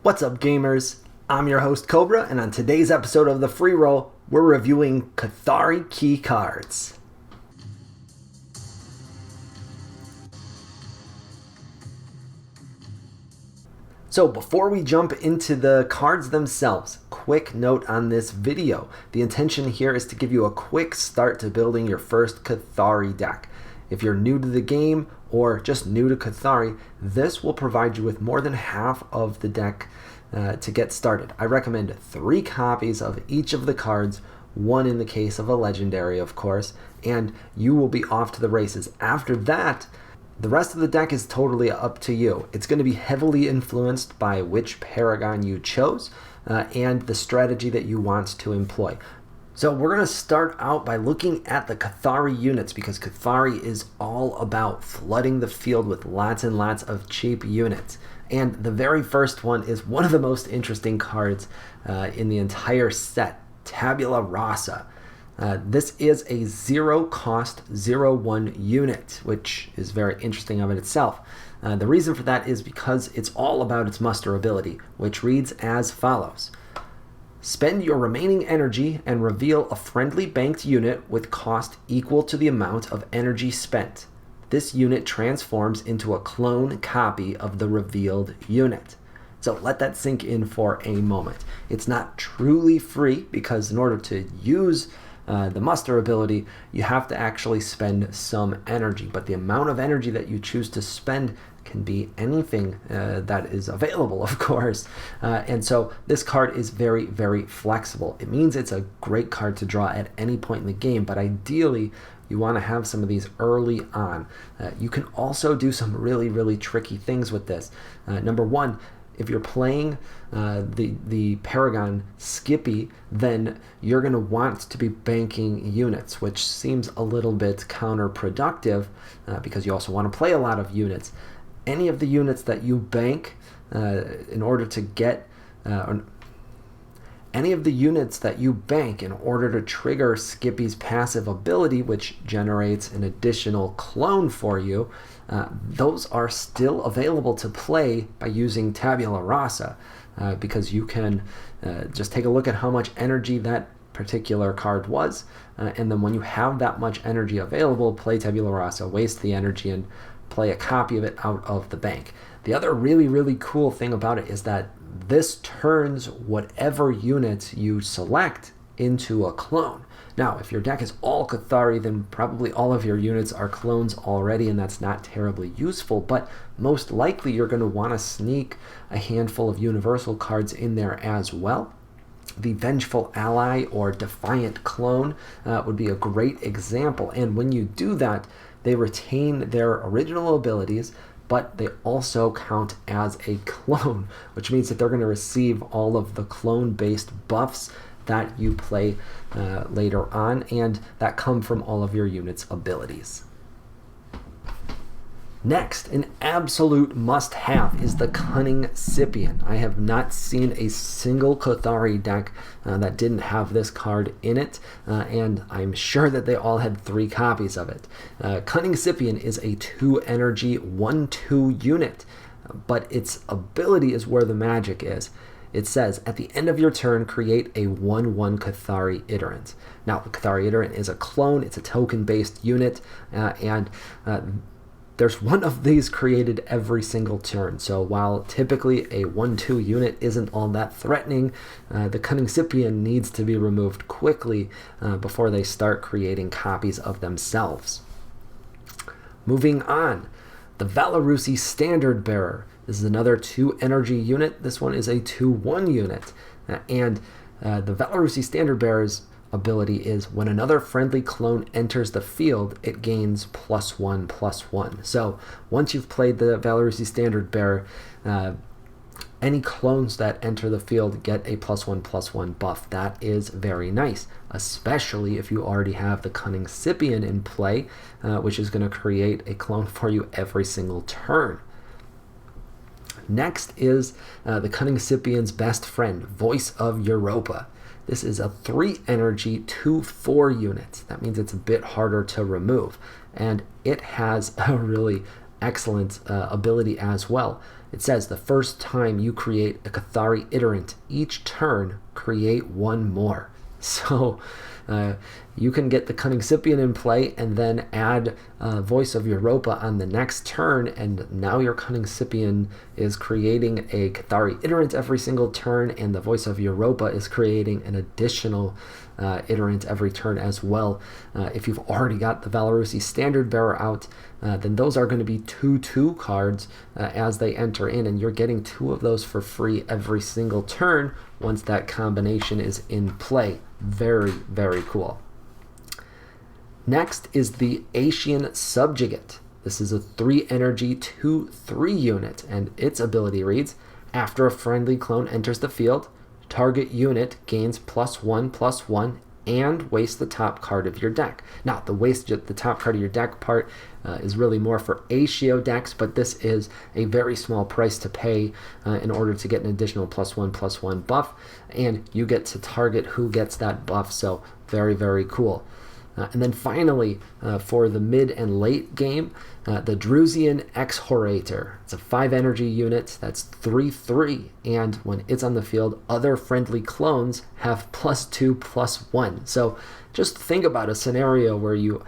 What's up, gamers? I'm your host, Cobra, and on today's episode of the Freeroll, we're reviewing Kathari key cards. So before we jump into the cards themselves, quick note on this video. The intention here is to give you a quick start to building your first Kathari deck. If you're new to the game or just new to Kathari, this will provide you with more than half of the deck to get started. I recommend 3 copies of each of the cards, 1 in the case of a legendary, of course, and you will be off to the races. After that, the rest of the deck is totally up to you. It's going to be heavily influenced by which Paragon you chose and the strategy that you want to employ. So we're going to start out by looking at the Kathari units, because Kathari is all about flooding the field with lots and lots of cheap units. And the very first one is one of the most interesting cards in the entire set, Tabula Rasa. This is a 0-cost 0/1 unit, which is very interesting of it itself. The reason for that is because it's all about its muster ability, which reads as follows. Spend your remaining energy and reveal a friendly banked unit with cost equal to the amount of energy spent. This unit transforms into a clone copy of the revealed unit. So let that sink in for a moment. It's not truly free, because in order to use the muster ability, you have to actually spend some energy. But the amount of energy that you choose to spend can be anything that is available, of course. And so this card is very, very flexible. It means it's a great card to draw at any point in the game, but ideally you want to have some of these early on. You can also do some really, really tricky things with this. Number one, if you're playing the Paragon Skippy, then you're going to want to be banking units, which seems a little bit counterproductive because you also want to play a lot of units. Any of the units that you bank in order to get any of the units that you bank in order to trigger Skippy's passive ability, which generates an additional clone for you, those are still available to play by using Tabula Rasa, because you can just take a look at how much energy that particular card was, and then when you have that much energy available, play Tabula Rasa, waste the energy, and play a copy of it out of the bank. The other really, really cool thing about it is that this turns whatever units you select into a clone. Now, if your deck is all Kathari, then probably all of your units are clones already, and that's not terribly useful, but most likely you're going to want to sneak a handful of universal cards in there as well. The Vengeful Ally or Defiant Clone would be a great example, and when you do that, they retain their original abilities, but they also count as a clone, which means that they're going to receive all of the clone-based buffs that you play later on, and that come from all of your units' abilities. Next, an absolute must-have is the Cunning Scipian. I have not seen a single Kathari deck that didn't have this card in it, and I'm sure that they all had 3 copies of it. Cunning Scipian is a 2-energy 1/2 unit, but its ability is where the magic is. It says, at the end of your turn, create a 1/1 Kathari Iterant. Now, the Kathari Iterant is a clone, it's a token-based unit, and there's one of these created every single turn. So while typically a 1/2 unit isn't all that threatening, the Cunning Scipian needs to be removed quickly before they start creating copies of themselves. Moving on, the Valerusi Standard Bearer. This is another 2-energy unit. This one is a 2/1 unit. And the Valerusi Standard Bearer's ability is when another friendly clone enters the field, it gains +1/+1. So once you've played the Valerusi Standard Bearer, any clones that enter the field get a +1/+1 buff. That is very nice, especially if you already have the Cunning Scipian in play, which is going to create a clone for you every single turn. Next is the Cunning Scipian's best friend, Voice of Europa. This is a 3-energy 2/4 unit. That means it's a bit harder to remove, and it has a really excellent ability as well. It says the first time you create a Kathari iterant, each turn create one more. So you can get the Cunning Scipian in play and then add Voice of Europa on the next turn, and now your Cunning Scipian is creating a Kathari iterant every single turn, and the Voice of Europa is creating an additional iterant every turn as well. If you've already got the Valerusi Standard Bearer out, then those are going to be 2/2 cards as they enter in, and you're getting 2 of those for free every single turn once that combination is in play. Very, very cool. Next is the Aetian Subjugate. This is a 3 energy 2/3 unit, and its ability reads, after a friendly clone enters the field, target unit gains +1/+1 and waste the top card of your deck. Now, the waste the top card of your deck part is really more for Aetio decks, but this is a very small price to pay in order to get an additional +1/+1 buff, and you get to target who gets that buff, so very, very cool. And then finally, for the mid and late game, the Drusian Exhorator. It's a 5 energy unit that's 3/3, and when it's on the field, other friendly clones have +2/+1. So just think about a scenario where you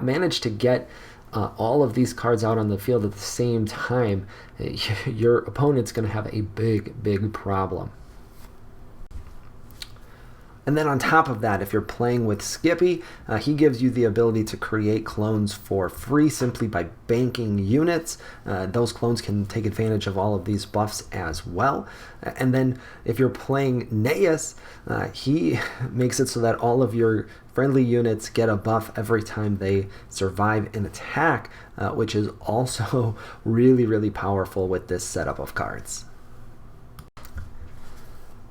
manage to get all of these cards out on the field at the same time. Your opponent's going to have a big, big problem. And then on top of that, if you're playing with Skippy, he gives you the ability to create clones for free simply by banking units. Those clones can take advantage of all of these buffs as well. And then if you're playing Neas, he makes it so that all of your friendly units get a buff every time they survive an attack, which is also really, really powerful with this setup of cards.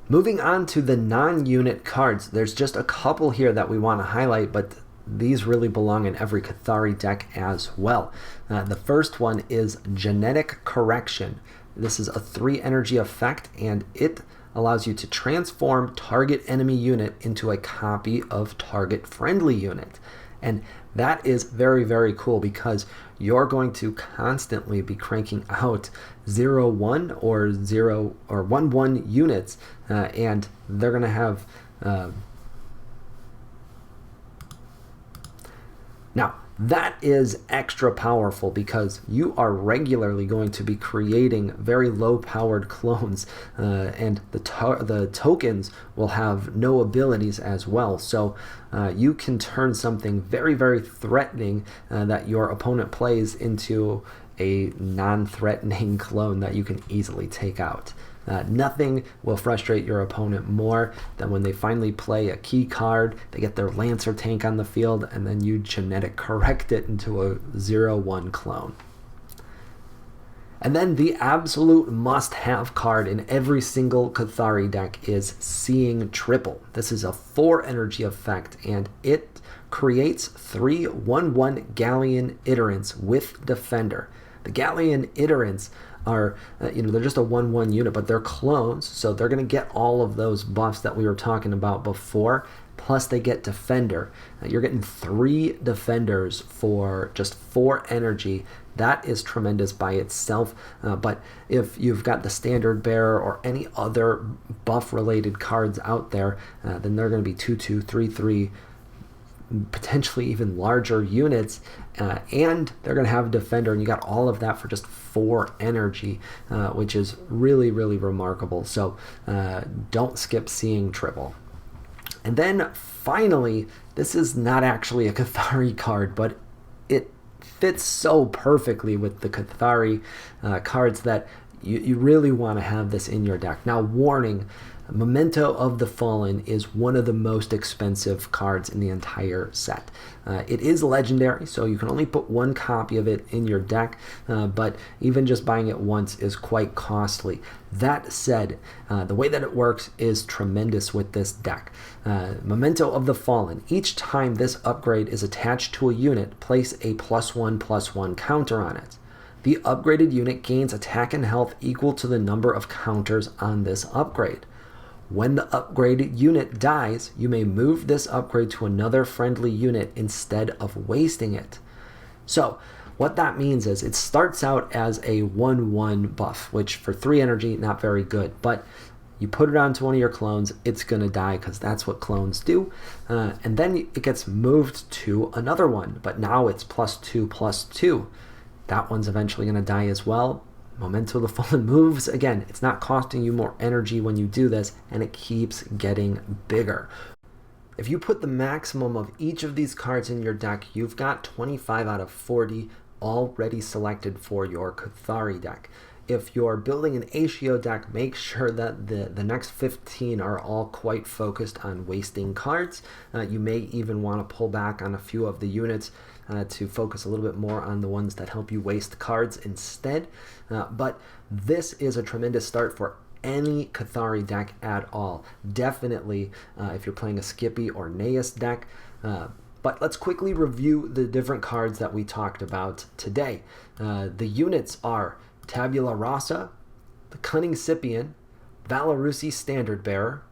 Moving on to the non-unit cards, there's just a couple here that we want to highlight, but these really belong in every Kathari deck as well. The first one is Genetic Correction. This is a 3 energy effect, and it allows you to transform target enemy unit into a copy of target friendly unit. And that is very, very cool because you're going to constantly be cranking out 0/1 or 0 or 1/1 units, and they're going to have now that is extra powerful because you are regularly going to be creating very low powered clones, and the tokens will have no abilities as well. So you can turn something very, very threatening that your opponent plays into a non-threatening clone that you can easily take out. Nothing will frustrate your opponent more than when they finally play a key card, they get their Lancer tank on the field, and then you genetic correct it into a 0/1 clone. And then the absolute must-have card in every single Kathari deck is Seeing Triple. This is a 4 energy effect, and it creates 3 1/1 Galleon Iterants with Defender. The Galleon Iterants are, they're just a 1/1 unit, but they're clones, so they're going to get all of those buffs that we were talking about before, plus they get Defender. You're getting 3 Defenders for just 4 energy. That is tremendous by itself, but if you've got the Standard Bearer or any other buff-related cards out there, then they're going to be 2/2, 3/3, potentially even larger units, and they're going to have Defender, and you got all of that for just 4 energy, which is really, really remarkable. So don't skip Seeing Triple. And then finally, this is not actually a Kathari card, but it fits so perfectly with the Kathari cards that you really want to have this in your deck. Now, warning, Memento of the Fallen is one of the most expensive cards in the entire set. It is legendary, so you can only put 1 copy of it in your deck, but even just buying it once is quite costly. That said, the way that it works is tremendous with this deck. Memento of the Fallen. Each time this upgrade is attached to a unit, place a +1/+1 counter on it. The upgraded unit gains attack and health equal to the number of counters on this upgrade. When the upgraded unit dies, you may move this upgrade to another friendly unit instead of wasting it. So What that means is it starts out as a 1/1 buff, which for 3 energy, not very good, but you put it onto one of your clones, it's going to die because that's what clones do. And then it gets moved to another one, but now it's +2/+2. That one's eventually going to die as well. Memento of the Fallen moves. Again, it's not costing you more energy when you do this, and it keeps getting bigger. If you put the maximum of each of these cards in your deck, you've got 25 out of 40 already selected for your Kathari deck. If you're building an Aetio deck, make sure that the next 15 are all quite focused on wasting cards. You may even want to pull back on a few of the units to focus a little bit more on the ones that help you waste cards instead. But this is a tremendous start for any Kathari deck at all. Definitely if you're playing a Skippy or Naeus deck. But let's quickly review the different cards that we talked about today. The units are Tabula Rasa, the Cunning Scipian, Valerusi Standard Bearer,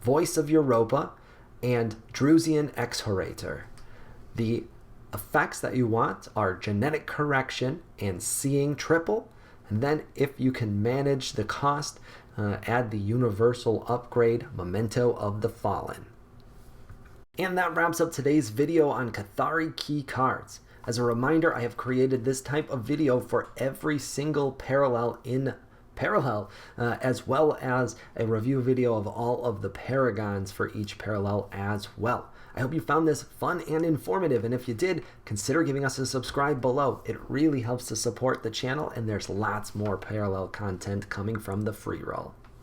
Voice of Europa, and Drusian Exhorator. The effects that you want are Genetic Correction and Seeing Triple, and then if you can manage the cost, add the Universal Upgrade Memento of the Fallen. And that wraps up today's video on Kathari key cards. As a reminder, I have created this type of video for every single parallel in Parallel, as well as a review video of all of the paragons for each parallel as well. I hope you found this fun and informative, and if you did, consider giving us a subscribe below. It really helps to support the channel, and there's lots more parallel content coming from the Freeroll.